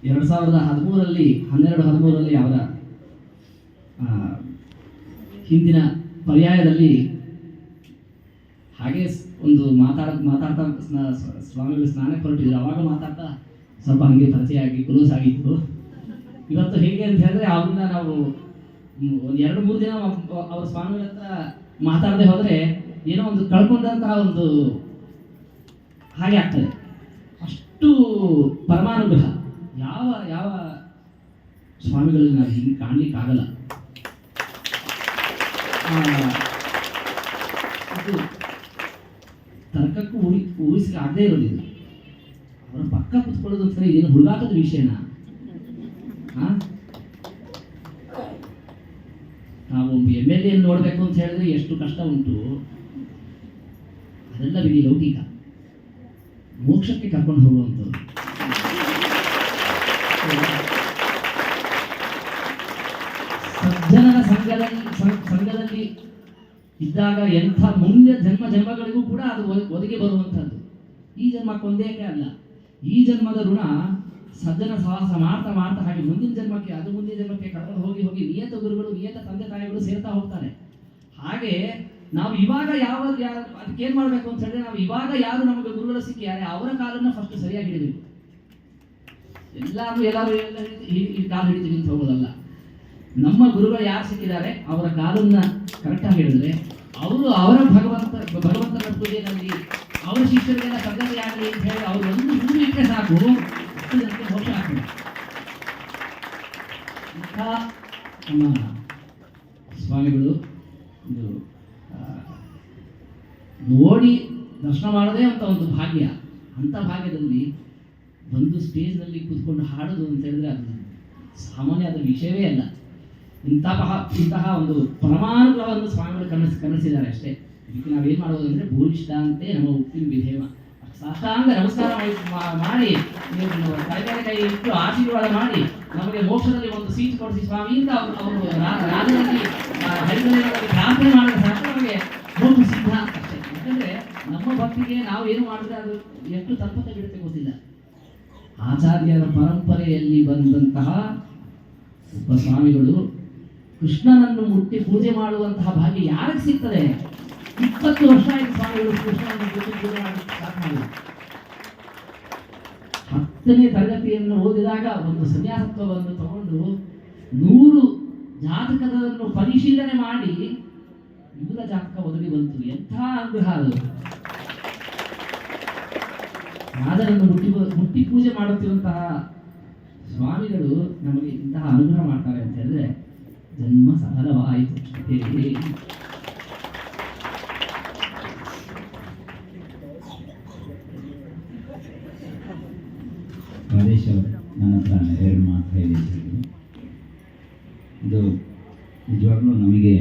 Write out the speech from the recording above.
2013ರಲ್ಲಿ 12-13ರಲ್ಲಿ ಅವರ ಹಿಂದಿನ ಪರ್ಯಾಯದಲ್ಲಿ ಹಾಗೆ ಒಂದು ಮಾತಾಡ್ತಾ ಸ್ವಾಮಿಗಳು ಸ್ನಾನಕ್ಕೆ ಹೊರಟಿದ್ರು. ಅವಾಗ ಮಾತಾಡ್ತಾ ಸ್ವಲ್ಪ ಹಾಗೆ ಪರಿಚಯ ಆಗಿ ಕ್ಲೋಸ್ ಆಗಿತ್ತು. ಇವತ್ತು ಹೇಗೆ ಅಂತ ಹೇಳಿದ್ರೆ ಅವ್ರನ್ನ ನಾವು ಒಂದು 2-3 ದಿನ ಅವ್ರ ಸ್ವಾಮಿಗಳ ಹತ್ರ ಮಾತಾಡದೆ ಹೋದರೆ ಏನೋ ಒಂದು ಕಳ್ಕೊಂಡಂತಹ ಒಂದು ಹಾಗೆ ಆಗ್ತದೆ. ಅಷ್ಟು ಪರಮಾನುಗ್ರಹ ಯಾವ ಯಾವ ಸ್ವಾಮಿಗಳಲ್ಲಿ ನಾವು ಹಿಂಗೆ ಕಾಣಲಿಕ್ಕಾಗಲ್ಲ. ಅದು ತರ್ಕಕ್ಕೂ ಊಹಿಸಿಕೆ ಆಗದೆ ಇರೋದಿಲ್ಲ. ಅವರ ಪಕ್ಕ ಕುತ್ಕೊಳ್ಳೋದು ಅಂತ ಇದೇನು ಹುಡುಗಾಟದ ವಿಷಯನಾ? ನಾವು MLA ನೋಡಬೇಕು ಅಂತ ಹೇಳಿದ್ರೆ ಎಷ್ಟು ಕಷ್ಟ ಉಂಟು. ಅದೆಲ್ಲ ಬಿಡಿ, ಲೌಕಿಕ. ಮೋಕ್ಷಕ್ಕೆ ಕರ್ಕೊಂಡು ಹೋಗುವಂಥದ್ದು. ಸಜ್ಜನರ ಸಂಘದಲ್ಲಿ ಇದ್ದಾಗ ಎಂಥ ಮುಂದೆ ಜನ್ಮಗಳಿಗೂ ಕೂಡ ಅದು ಒದಗಿ ಬರುವಂಥದ್ದು. ಈ ಜನ್ಮಕ್ಕೊಂದೇಕೆ ಅಲ್ಲ, ಈ ಜನ್ಮದ ಋಣ ಸಜ್ಜನ ಸಹವಾಸ ಮಾಡ್ತಾ ಮಾಡ್ತಾ ಹಾಗೆ ಮುಂದಿನ ಜನ್ಮಕ್ಕೆ ಕರ್ಕೊಂಡು ಹೋಗಿ ನಿಯತ ಗುರುಗಳು, ನಿಯತ ತಂದೆ ತಾಯಿಗಳು ಸೇರ್ತಾ ಹೋಗ್ತಾರೆ. ಹಾಗೆ ನಾವು ಇವಾಗ ಅದಕ್ಕೇನು ಮಾಡಬೇಕು ಅಂತ ಹೇಳಿದ್ರೆ, ನಾವು ಇವಾಗ ಯಾರು ನಮಗೆ ಗುರುಗಳು ಸಿಕ್ಕಿದ್ದಾರೆ ಅವರ ಕಾಲನ್ನ ಫಸ್ಟ್ ಸರಿಯಾಗಿ ಹಿಡಿಬೇಕು. ಎಲ್ಲರೂ ಈ ಕಾಲು ಹಿಡಿತೀವಿ ಅಂತ ಹೋಗೋದಲ್ಲ. ನಮ್ಮ ಗುರುಗಳು ಯಾರು ಸಿಕ್ಕಿದ್ದಾರೆ ಅವರ ಕಾಲನ್ನ ಕರೆಕ್ಟಾಗಿ ಹಿಡಿದ್ರೆ ಅವರು ಅವರ ಭಗವಂತನ ಪೂಜೆಯಲ್ಲಿ ಅವರ ಶಿಷ್ಯರಿಗೆಲ್ಲ ಸಂಗತಿ ಆಗಲಿ ಅಂತ ಹೇಳಿ ಅವರು ಒಂದು ಹೂವು ಇಟ್ಟರೆ ಸಾಕು, ಅಷ್ಟು ಜನಕ್ಕೆ ಮೋಕ್ಷ ಆಗ್ತದೆ. ಇಂಥ ನಮ್ಮ ಸ್ವಾಮಿಗಳು ಇದು ನೋಡಿ ದರ್ಶನ ಮಾಡೋದೇ ಅಂತ ಒಂದು ಭಾಗ್ಯ. ಅಂಥ ಭಾಗ್ಯದಲ್ಲಿ ಒಂದು ಸ್ಟೇಜ್ನಲ್ಲಿ ಕೂತ್ಕೊಂಡು ಹಾಡೋದು ಅಂತ ಹೇಳಿದ್ರೆ ಅದು ಸಾಮಾನ್ಯದ ವಿಷಯವೇ ಅಲ್ಲ. ಇಂತಹ ಒಂದು ಪರಮಾನುಗ್ರಹವನ್ನು ಸ್ವಾಮಿಗಳು ಕನಸಿದ್ದಾರೆ ಅಷ್ಟೇ. ಇದಕ್ಕೆ ನಾವೇನು ಮಾಡೋದು ಅಂದರೆ ಭೂರಿಷ್ಠ ಅಂತೆ ನಮ್ಮ ಉಕ್ತಿನ ವಿಧೇವ ಸಾಷ್ಟಾಂಗ ನಮಸ್ಕಾರ ಮಾಡಿ ಕೈ ಇಟ್ಟು ಆಶೀರ್ವಾದ ಮಾಡಿ ನಮಗೆ ಮೋಕ್ಷದಲ್ಲಿ ಒಂದು ಸೀಟ್ ಕೊಡಿಸಿ ಸ್ವಾಮಿ ಅಂತ ಅವರು ರಾಜರಲ್ಲಿ ಪ್ರಾರ್ಥನೆ ಮಾಡಿದ ಸಾಕು ನಮಗೆ ಮೋಕ್ಷ ಸಿದ್ಧ ಅಷ್ಟೇ. ಯಾಕಂದರೆ ನಮ್ಮ ಭಕ್ತಿಗೆ ನಾವು ಏನು ಮಾಡಿದ್ರೆ ಅದು ಎಷ್ಟು ತಪ್ಪತ್ತೆ ಬಿಡುತ್ತೆ ಗೊತ್ತಿಲ್ಲ. ಆಚಾರ್ಯರ ಪರಂಪರೆಯಲ್ಲಿ ಬಂದಂತಹ ಒಬ್ಬ ಸ್ವಾಮಿಗಳು ಕೃಷ್ಣನನ್ನು ಮುಟ್ಟಿ ಪೂಜೆ ಮಾಡುವಂತಹ ಭಾಗ್ಯ ಯಾರಿಗೆ ಸಿಗ್ತದೆ? 20 ವರ್ಷ ಆಯ್ತು ಸ್ವಾಮಿಗಳು ಕೃಷ್ಣನನ್ನು ಮುಟ್ಟಿ ಪೂಜೆ ಮಾಡಿ ಸ್ಟಾರ್ಟ್ ಮಾಡಿದ್ರು. 10ನೇ ತರಗತಿಯನ್ನು ಓದಿದಾಗ ಒಂದು ಸನ್ಯಾಸತ್ವವನ್ನು ತಗೊಂಡು 100 ಜಾತಕವನ್ನು ಪರಿಶೀಲನೆ ಮಾಡಿ ಇವರ ಜಾತಕ ಒದಗಿ ಬಂತು. ಎಂಥ ಅನುಗ್ರಹ ಅದು! ರಾಜರನ್ನು ಮುಟ್ಟಿ ಪೂಜೆ ಮಾಡುತ್ತಿರುವಂತಹ ಸ್ವಾಮಿಗಳು ನಮಗೆ ಇಂತಹ ಅನುಗ್ರಹ ಮಾಡ್ತಾರೆ ಅಂತ ಹೇಳಿದ್ರೆ ಜನ್ಮ ಸಫಲವಾಯಿತು. ಪ್ರಾದೇಶ್ ನನ್ನ ಹತ್ರ 2 ಮಾತು ಹೇಳಿದ್ರು. ಇದು ನಿಜವಾಗ್ಲೂ ನಮಗೆ